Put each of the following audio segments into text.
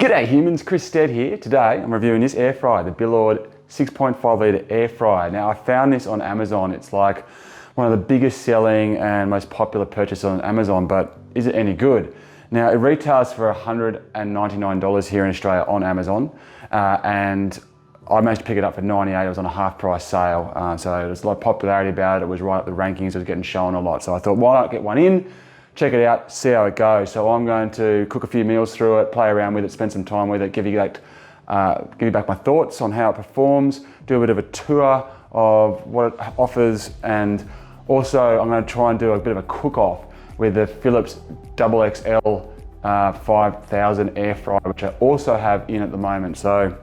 G'day humans, Chris Stead here. Today I'm reviewing this air fryer, the Billord 6.5 litre air fryer. Now I found this on Amazon. It's like one of the biggest selling and most popular purchases on Amazon, but is it any good? Now it retails for $199 here in Australia on Amazon, and I managed to pick it up for $98. It was on a half price sale, so there's a lot of popularity about it. It was right up the rankings, it was getting shown a lot. So I thought, why not get one in, check it out, see how it goes. So I'm going to cook a few meals through it, play around with it, spend some time with it, give you back my thoughts on how it performs, do a bit of a tour of what it offers, and also I'm going to try and do a bit of a cook-off with the Philips XXL 5000 air fryer, which I also have in at the moment. So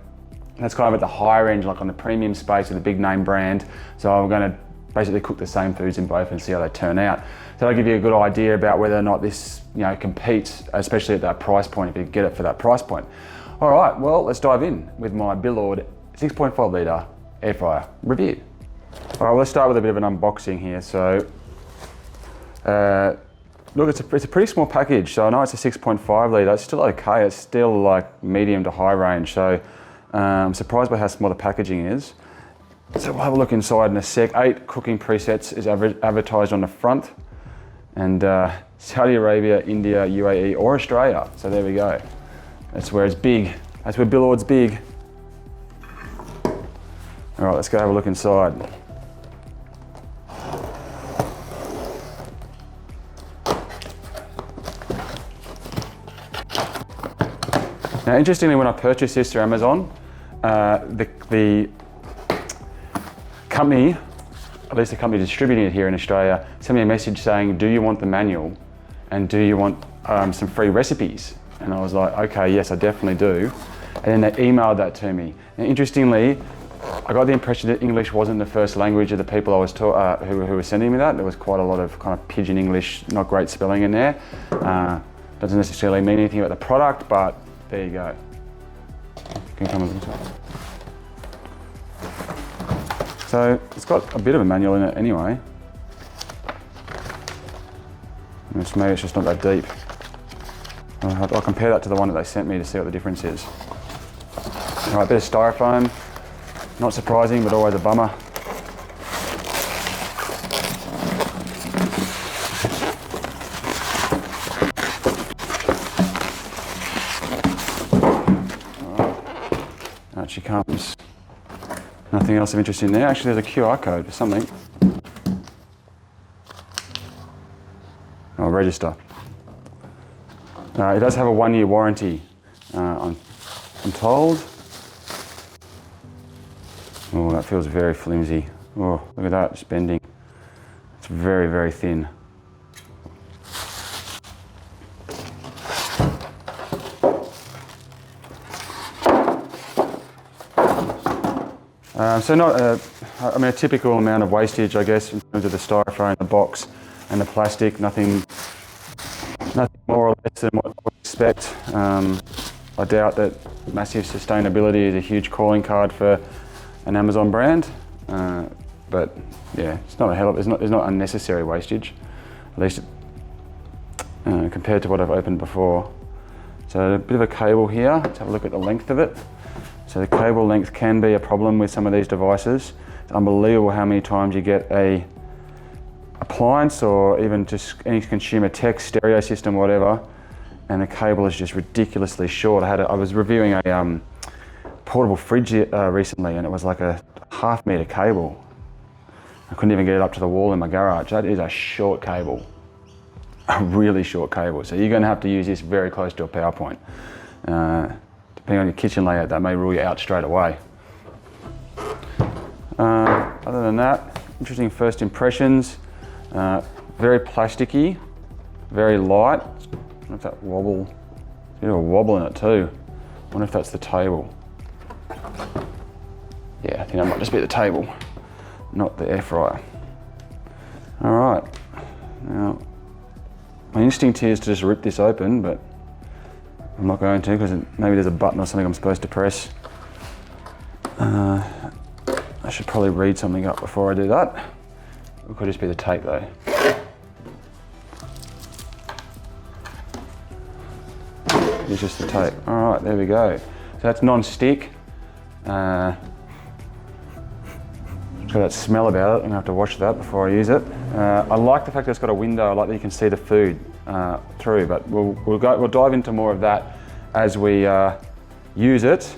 that's kind of at the higher end, like on the premium space with a big name brand. So I'm going to basically cook the same foods in both and see how they turn out. So that'll give you a good idea about whether or not this, competes, especially at that price point, if you get it for that price point. All right, well, let's dive in with my Billord 6.5 litre air fryer review. All right, well, let's start with a bit of an unboxing here. So, look, it's a pretty small package. So I know it's a 6.5 litre, it's still okay. It's still like medium to high range. So I'm surprised by how small the packaging is. So we'll have a look inside in a sec. 8 cooking presets is advertised on the front, and Saudi Arabia, India, UAE, or Australia. So there we go. That's where it's big. That's where Billord's big. All right, let's go have a look inside. Now, interestingly, when I purchased this through Amazon, the company, at least the company distributing it here in Australia, sent me a message saying, do you want the manual and do you want some free recipes? And I was like, okay, yes, I definitely do. And then they emailed that to me. Now, interestingly, I got the impression that English wasn't the first language of the people I was who were sending me that. There was quite a lot of kind of pidgin English, not great spelling in there. Doesn't necessarily mean anything about the product, but there you go. Can you come on top? So it's got a bit of a manual in it anyway. Maybe it's just not that deep. I'll compare that to the one that they sent me to see what the difference is. All right, bit of styrofoam. Not surprising, but always a bummer. Out she comes. Nothing else of interest in there. Actually, there's a QR code for something. Oh, register. It does have a 1-year warranty, I'm told. Oh, that feels very flimsy. Oh, look at that, just bending. It's very, very thin. So not a typical amount of wastage, I guess, in terms of the styrofoam, the box, and the plastic. Nothing more or less than what I would expect. I doubt that massive sustainability is a huge calling card for an Amazon brand, but yeah, it's not there's not unnecessary wastage, at least compared to what I've opened before. So a bit of a cable here. Let's have a look at the length of it. So the cable length can be a problem with some of these devices. It's unbelievable how many times you get a appliance or even just any consumer tech, stereo system, whatever, and the cable is just ridiculously short. I was reviewing a portable fridge recently, and it was like a half-meter cable. I couldn't even get it up to the wall in my garage. That is a short cable, a really short cable. So you're going to have to use this very close to a power point. Depending on your kitchen layout, that may rule you out straight away. Other than that, interesting first impressions. Very plasticky, very light. I wonder if that wobble, there's a bit of a wobble in it too. I wonder if that's the table. Yeah, I think that might just be the table, not the air fryer. All right, now my instinct here is to just rip this open, but I'm not going to because maybe there's a button or something I'm supposed to press. I should probably read something up before I do that. It could just be the tape though. It's just the tape. All right, there we go. So that's non-stick. It's got that smell about it. I'm gonna have to wash that before I use it. I like the fact that it's got a window. I like that you can see the food through, but we'll dive into more of that as we use it.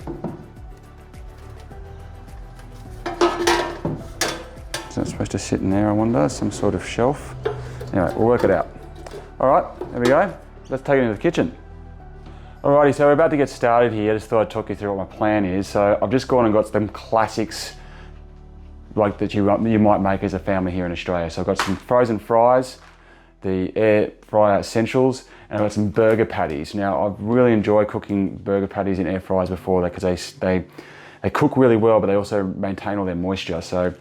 Is that supposed to sit in there, I wonder? Some sort of shelf? Anyway, we'll work it out. All right, there we go. Let's take it into the kitchen. Alrighty, so we're about to get started here. I just thought I'd talk you through what my plan is. So I've just gone and got some classics like that you might make as a family here in Australia. So I've got some frozen fries, the air fryer essentials, and I've got some burger patties. Now I've really enjoyed cooking burger patties in air fryers before because they cook really well, but they also maintain all their moisture. So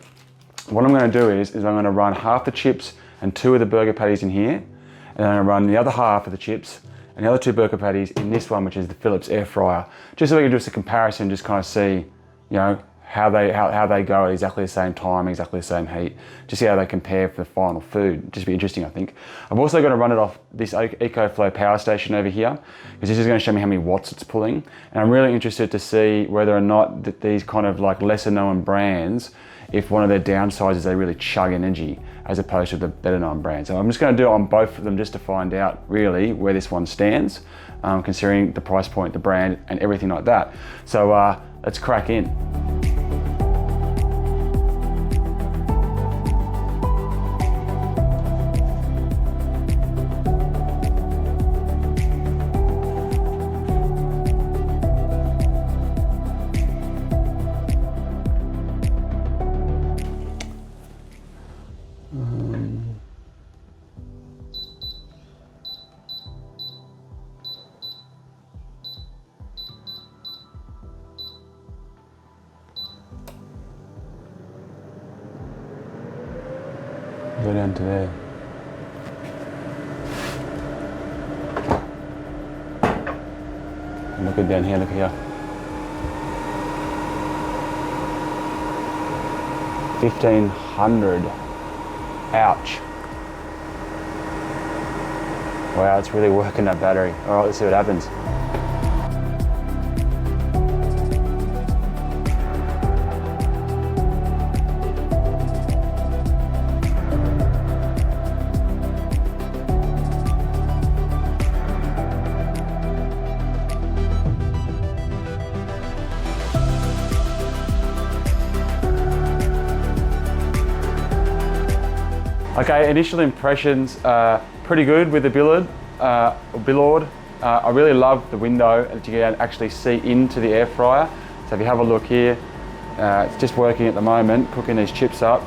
what I'm going to do is I'm going to run half the chips and 2 of the burger patties in here, and then I'm going to run the other half of the chips and the other 2 burger patties in this one, which is the Philips air fryer, just so we can do a comparison, just kind of see, you know, how they go at exactly the same time, exactly the same heat, just see how they compare for the final food. Just be interesting, I think. I'm also going to run it off this EcoFlow power station over here, because this is going to show me how many watts it's pulling, and I'm really interested to see whether or not these kind of like lesser known brands, if one of their downsides is they really chug energy as opposed to the better known brands. So I'm just going to do it on both of them just to find out really where this one stands, considering the price point, the brand, and everything like that. So let's crack in. Go down to there. And look at down here, look here. 1500. Ouch. Wow, it's really working that battery. All right, let's see what happens. Okay, initial impressions are pretty good with the Billord. I really love the window that you can actually see into the air fryer. So if you have a look here, it's just working at the moment, cooking these chips up.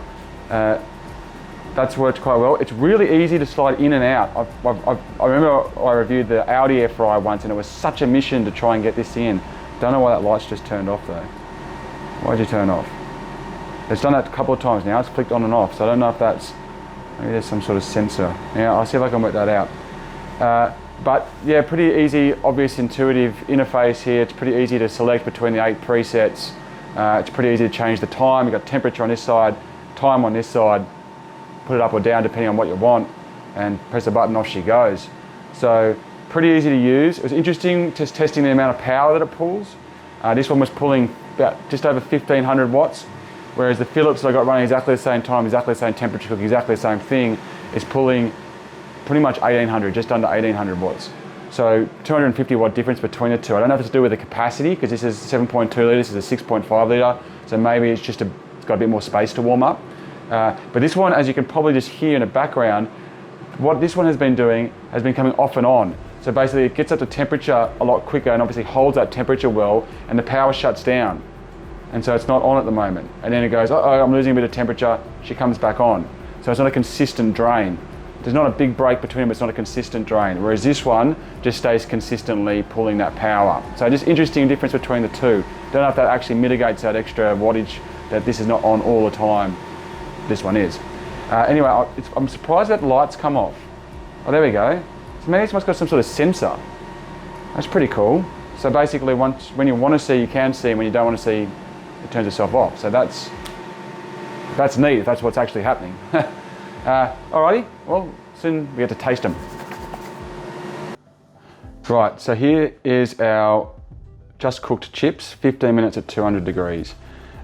That's worked quite well. It's really easy to slide in and out. I remember I reviewed the Audi air fryer once and it was such a mission to try and get this in. Don't know why that light's just turned off though. Why'd you turn off? It's done that a couple of times now, it's clicked on and off, so I don't know if that's, maybe there's some sort of sensor. Yeah, I'll see if I can work that out. But yeah, pretty easy, obvious, intuitive interface here. It's pretty easy to select between the 8 presets. It's pretty easy to change the time. You've got temperature on this side, time on this side, put it up or down depending on what you want, and press a button, off she goes. So pretty easy to use. It was interesting just testing the amount of power that it pulls. This one was pulling about just over 1500 watts. Whereas the Philips that I got running exactly the same time, exactly the same temperature, cooking exactly the same thing, is pulling pretty much 1800, just under 1800 watts. So 250 watt difference between the two. I don't know if it's to do with the capacity, because this is 7.2 litres, this is a 6.5 litre, so maybe it's just it's got a bit more space to warm up. But this one, as you can probably just hear in the background, what this one has been doing has been coming off and on. So basically it gets up to temperature a lot quicker and obviously holds that temperature well, and the power shuts down. And so it's not on at the moment. And then it goes, uh-oh, I'm losing a bit of temperature, she comes back on. So it's not a consistent drain. There's not a big break between them, it's not a consistent drain. Whereas this one just stays consistently pulling that power. So just interesting difference between the two. Don't know if that actually mitigates that extra wattage that this is not on all the time. This one is. Anyway, I'm surprised that lights come off. Oh, there we go. So maybe it's got some sort of sensor. That's pretty cool. So basically when you want to see, you can see, and when you don't want to see, it turns itself off. So that's neat if that's what's actually happening. Alrighty, well, soon we get to taste them. Right, so here is our just cooked chips, 15 minutes at 200 degrees.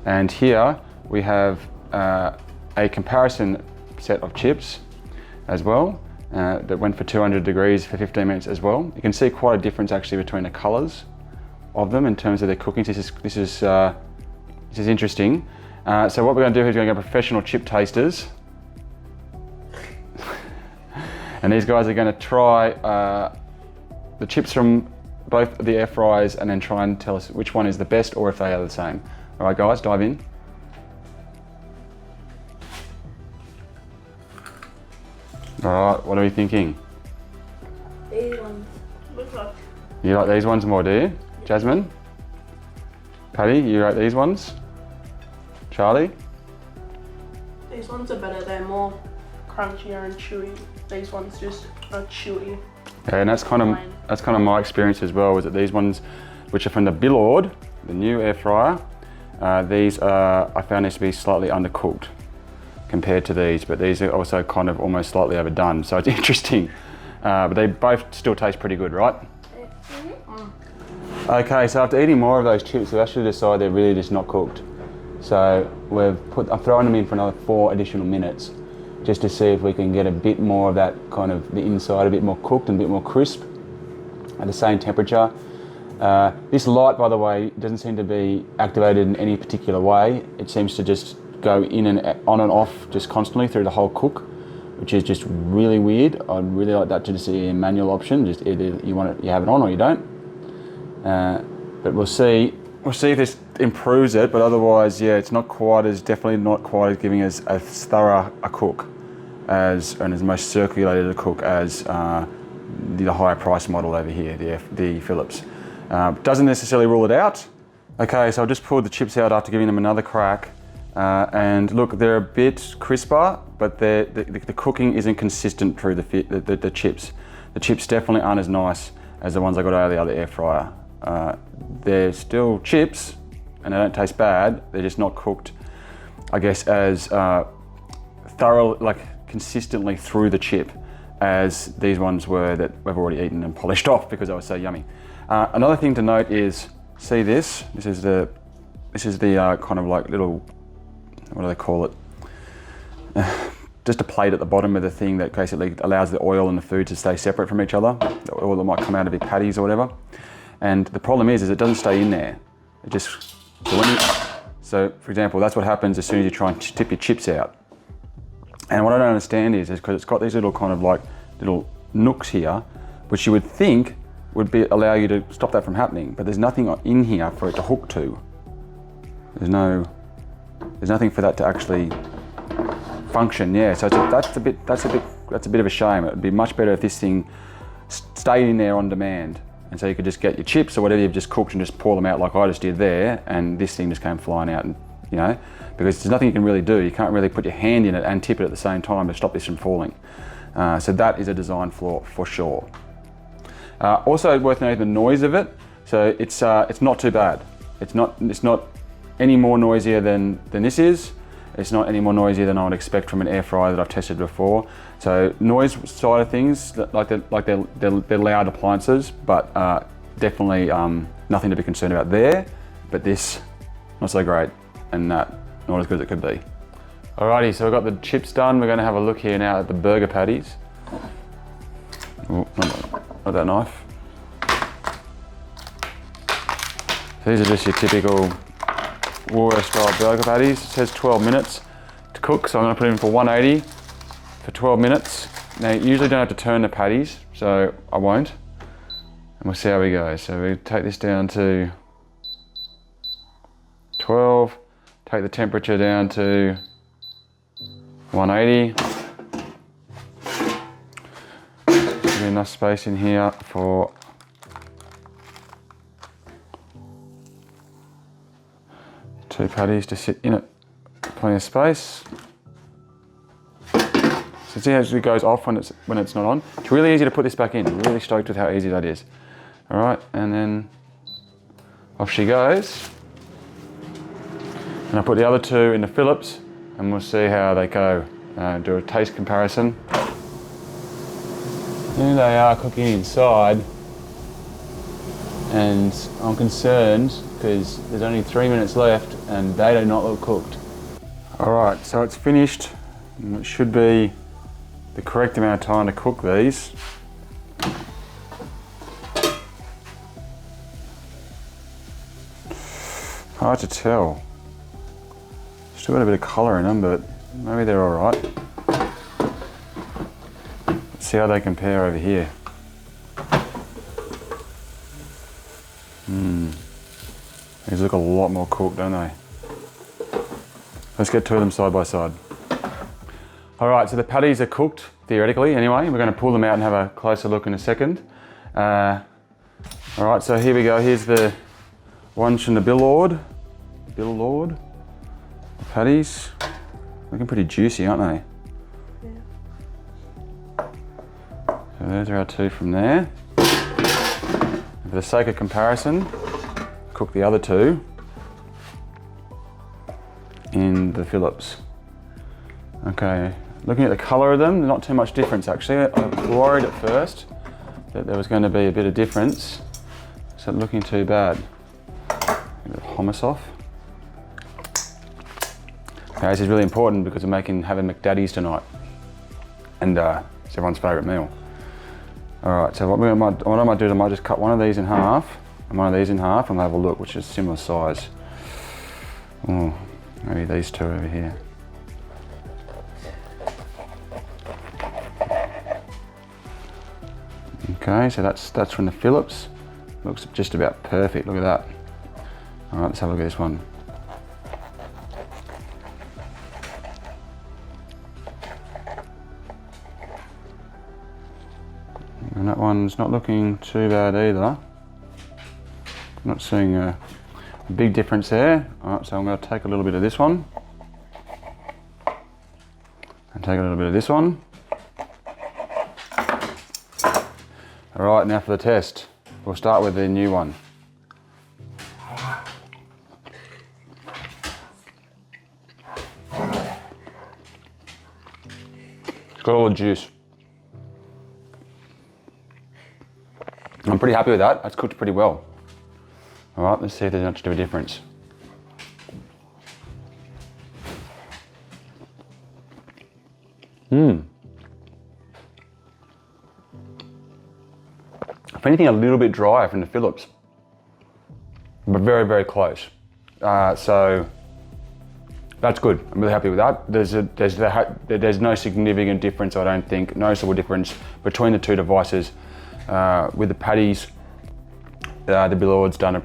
And here we have a comparison set of chips as well that went for 200 degrees for 15 minutes as well. You can see quite a difference actually between the colors of them in terms of their cooking. This is interesting. So what we're going to do is we're going to go professional chip tasters. And these guys are going to try the chips from both the air fryers and then try and tell us which one is the best or if they are the same. All right, guys, dive in. All right, what are we thinking? These ones look like. You like these ones more, do you? Jasmine? Patty, you like these ones? Charlie? These ones are better. They're more crunchier and chewy. These ones just are chewy. Yeah, and that's kind of my experience as well. Is that these ones, which are from the Billord, the new air fryer, these are, I found these to be slightly undercooked compared to these, but these are also kind of almost slightly overdone. So it's interesting, but they both still taste pretty good, right? Okay, so after eating more of those chips, we've actually decided they're really just not cooked. So I'm throwing them in for another 4 additional minutes, just to see if we can get a bit more of that kind of the inside a bit more cooked and a bit more crisp at the same temperature. This light, by the way, doesn't seem to be activated in any particular way. It seems to just go in and on and off just constantly through the whole cook, which is just really weird. I'd really like that to just be a manual option. Just either you have it on or you don't. But we'll see. We'll see if this improves it. But otherwise, yeah, it's definitely not quite as giving us as thorough a cook and as most circulated a cook as the higher price model over here, the Philips. Doesn't necessarily rule it out. Okay, so I just pulled the chips out after giving them another crack. And look, they're a bit crisper, but the cooking isn't consistent through the chips. The chips definitely aren't as nice as the ones I got out of the other air fryer. They're still chips, and they don't taste bad. They're just not cooked, I guess, as thorough, like consistently through the chip as these ones were that we've already eaten and polished off because they were so yummy. Another thing to note is, see this? This is the kind of like little, what do they call it? Just a plate at the bottom of the thing that basically allows the oil and the food to stay separate from each other. The oil that might come out of your patties or whatever. And the problem is it doesn't stay in there. It just, so for example, that's what happens as soon as you try and tip your chips out. And what I don't understand is because it's got these little kind of like little nooks here, which you would think would allow you to stop that from happening, but there's nothing in here for it to hook to. There's nothing for that to actually function. Yeah, so that's a bit of a shame. It would be much better if this thing stayed in there on demand, and so you could just get your chips or whatever you've just cooked and just pour them out like I just did there, and this thing just came flying out, and because there's nothing you can really do. You can't really put your hand in it and tip it at the same time to stop this from falling. So that is a design flaw for sure. Also worth noting the noise of it. So it's not too bad. It's not any more noisier than this is. It's not any more noisier than I would expect from an air fryer that I've tested before. So noise side of things, they're loud appliances, but definitely nothing to be concerned about there. But this, not so great, and not as good as it could be. Alrighty, so we've got the chips done. We're going to have a look here now at the burger patties. Oh, not that knife. These are just your typical Warrior style burger patties. It says 12 minutes to cook, so I'm going to put it in for 180 for 12 minutes. Now you usually don't have to turn the patties, so I won't. And we'll see how we go. So we take this down to 12, take the temperature down to 180. Give me enough space in here for two patties to sit in it, plenty of space. So see how it goes off when it's not on. It's really easy to put this back in. I'm really stoked with how easy that is. All right, and then off she goes. And I put the other two in the Philips, and we'll see how they go. Do a taste comparison. Here they are cooking inside. and I'm concerned because there's only 3 minutes left and they do not look cooked. All right, so it's finished, and it should be the correct amount of time to cook these. Hard to tell. Still got a bit of colour in them, but maybe they're all right. Let's see how they compare over here. These look a lot more cooked, don't they? Let's get two of them side by side. All right, so the patties are cooked, theoretically anyway. We're going to pull them out and have a closer look in a second. All right, so here we go. Here's the ones from the Billord. The patties. Looking pretty juicy, aren't they? Yeah. So those are our two from there. For the sake of comparison, cook the other two in the Phillips. Okay, looking at the colour of them, not too much difference actually. I was worried at first that there was going to be a bit of difference. It's not looking too bad. A bit of hummus off. Okay, this is really important because we're having McDaddy's tonight, and it's everyone's favourite meal. All right, so what I might do is I might just cut one of these in half and one of these in half, and we'll have a look, which is similar size. Oh, maybe these two over here. Okay, so that's from the Phillips. Looks just about perfect, look at that. All right, let's have a look at this one. And that one's not looking too bad either. Not seeing a big difference there. All right, so I'm going to take a little bit of this one and take a little bit of this one. All right, now for the test. We'll start with the new one. It's got all the juice. I'm pretty happy with that. That's cooked pretty well. All right, let's see if there's much of a difference. If anything, a little bit drier from the Phillips, but very, very close. So that's good. I'm really happy with that. There's no significant difference, I don't think, noticeable difference between the two devices. With the patties, the Billord's done a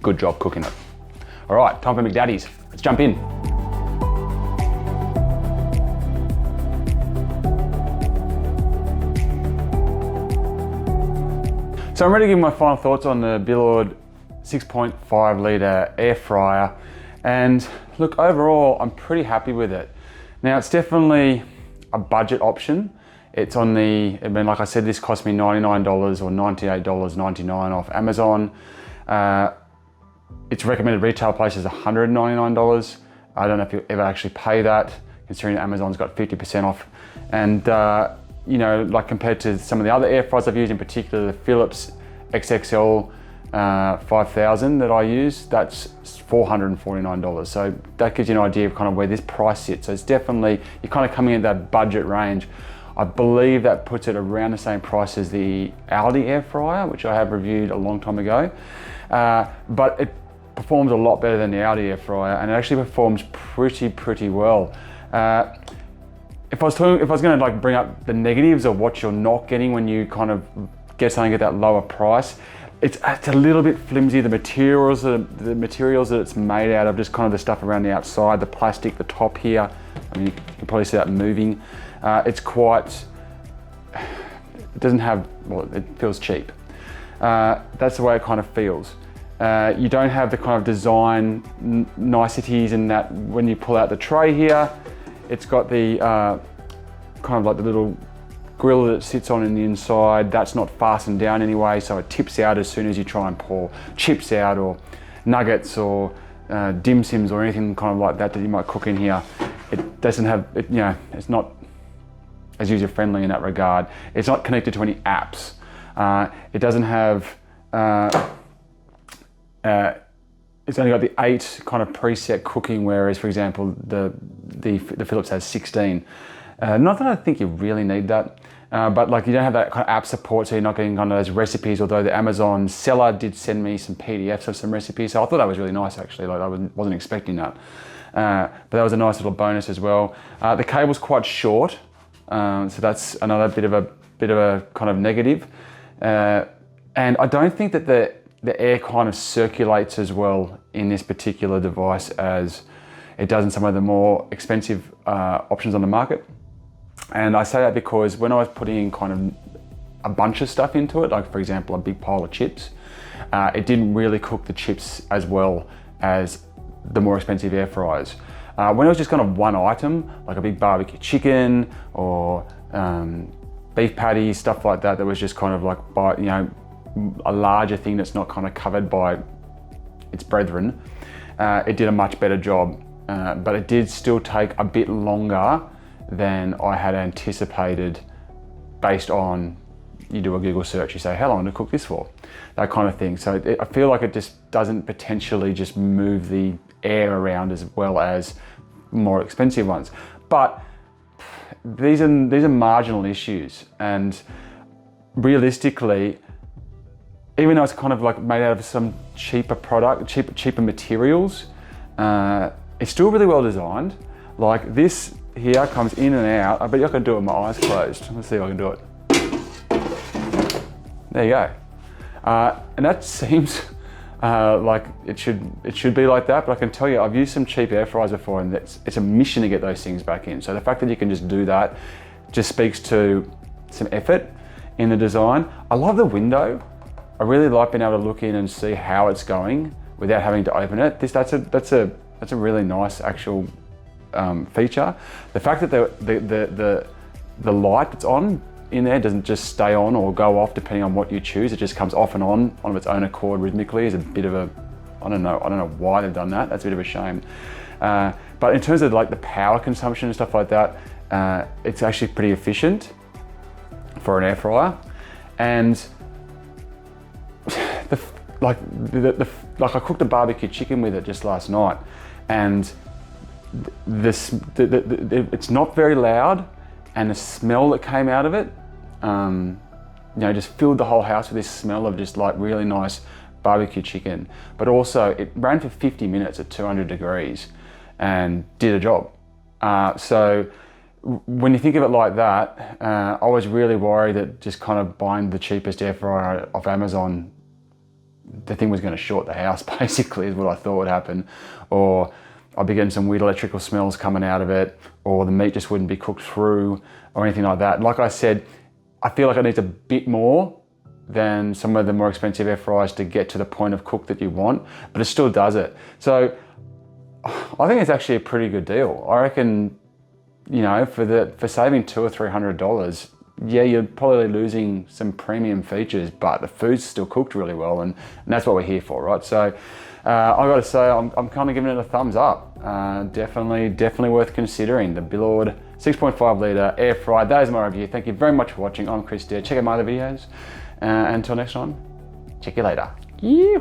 good job cooking it. All right, time for McDaddy's. Let's jump in. So I'm ready to give my final thoughts on the Billord 6.5 litre air fryer. And look, overall, I'm pretty happy with it. Now, it's definitely a budget option. It's on the, I mean, like I said, this cost me $99 or $98.99 off Amazon. Its recommended retail price is $199. I don't know if you'll ever actually pay that, considering Amazon's got 50% off. And you know, like compared to some of the other air fryers I've used, in particular the Philips XXL 5000 that I use, that's $449. So that gives you an idea of kind of where this price sits. So it's definitely, you're kind of coming in that budget range. I believe that puts it around the same price as the Aldi air fryer, which I have reviewed a long time ago. But it performs a lot better than the Aldi air fryer, and it actually performs pretty well. If I was going to like bring up the negatives of what you're not getting when you kind of get something at that lower price, it's a little bit flimsy. The materials that it's made out of, just kind of the stuff around the outside, the plastic, the top here. I mean, you can probably see that moving. It's quite. It doesn't have. Well, it feels cheap. That's the way it kind of feels. You don't have the kind of design niceties in that when you pull out the tray here. It's got the kind of like the little grill that it sits on in the inside. That's not fastened down anyway, so it tips out as soon as you try and pour chips out or nuggets or dim sims or anything kind of like that that you might cook in here. It doesn't have, you know, it's not as user friendly in that regard. It's not connected to any apps. It doesn't have it's only got the 8 kind of preset cooking, whereas, for example, the Philips has 16. Not that I think you really need that, but like you don't have that kind of app support, so you're not getting kind of those recipes, although the Amazon seller did send me some PDFs of some recipes, so I thought that was really nice actually, like I wasn't expecting that. But that was a nice little bonus as well. The cable's quite short, so that's another bit of a kind of negative. And I don't think that the air kind of circulates as well in this particular device as it does in some of the more expensive options on the market. And I say that because when I was putting in kind of a bunch of stuff into it, like for example, a big pile of chips, it didn't really cook the chips as well as the more expensive air fryers. When it was just kind of one item, like a big barbecue chicken or beef patty, stuff like that, that was just kind of like, a larger thing that's not kind of covered by its brethren, it did a much better job. But it did still take a bit longer than I had anticipated based on, you do a Google search, you say, how long to cook this for? That kind of thing. So I feel like it just doesn't potentially just move the air around as well as more expensive ones. But these are marginal issues, and realistically, even though it's kind of like made out of some cheaper product, cheaper materials, it's still really well designed. Like this here comes in and out. I bet you I can do it with my eyes closed. Let's see if I can do it. There you go. And that seems like it should be like that, but I can tell you, I've used some cheap air fryers before, and it's a mission to get those things back in. So the fact that you can just do that just speaks to some effort in the design. I love the window. I really like being able to look in and see how it's going without having to open it. That's a really nice actual feature. The fact that the light that's on in there doesn't just stay on or go off depending on what you choose. It just comes off and on of its own accord rhythmically is a bit of a, I don't know why they've done that. That's a bit of a shame. But in terms of like the power consumption and stuff like that, it's actually pretty efficient for an air fryer. And I cooked a barbecue chicken with it just last night, and it's not very loud, and the smell that came out of it, just filled the whole house with this smell of just like really nice barbecue chicken. But also it ran for 50 minutes at 200 degrees and did a job. So when you think of it like that, I was really worried that just kind of buying the cheapest air fryer off Amazon, the thing was going to short the house, basically, is what I thought would happen. Or I'd be getting some weird electrical smells coming out of it, or the meat just wouldn't be cooked through, or anything like that. Like I said, I feel like it needs a bit more than some of the more expensive air fryers to get to the point of cook that you want, but it still does it. So I think it's actually a pretty good deal. I reckon, for saving $200 or $300, yeah, you're probably losing some premium features, but the food's still cooked really well, and that's what we're here for, right? So I got to say, I'm kind of giving it a thumbs up. Definitely worth considering. The Billord 6.5 litre air fryer. That is my review. Thank you very much for watching. I'm Chris Deere. Check out my other videos. Until next time, check you later. Yeah.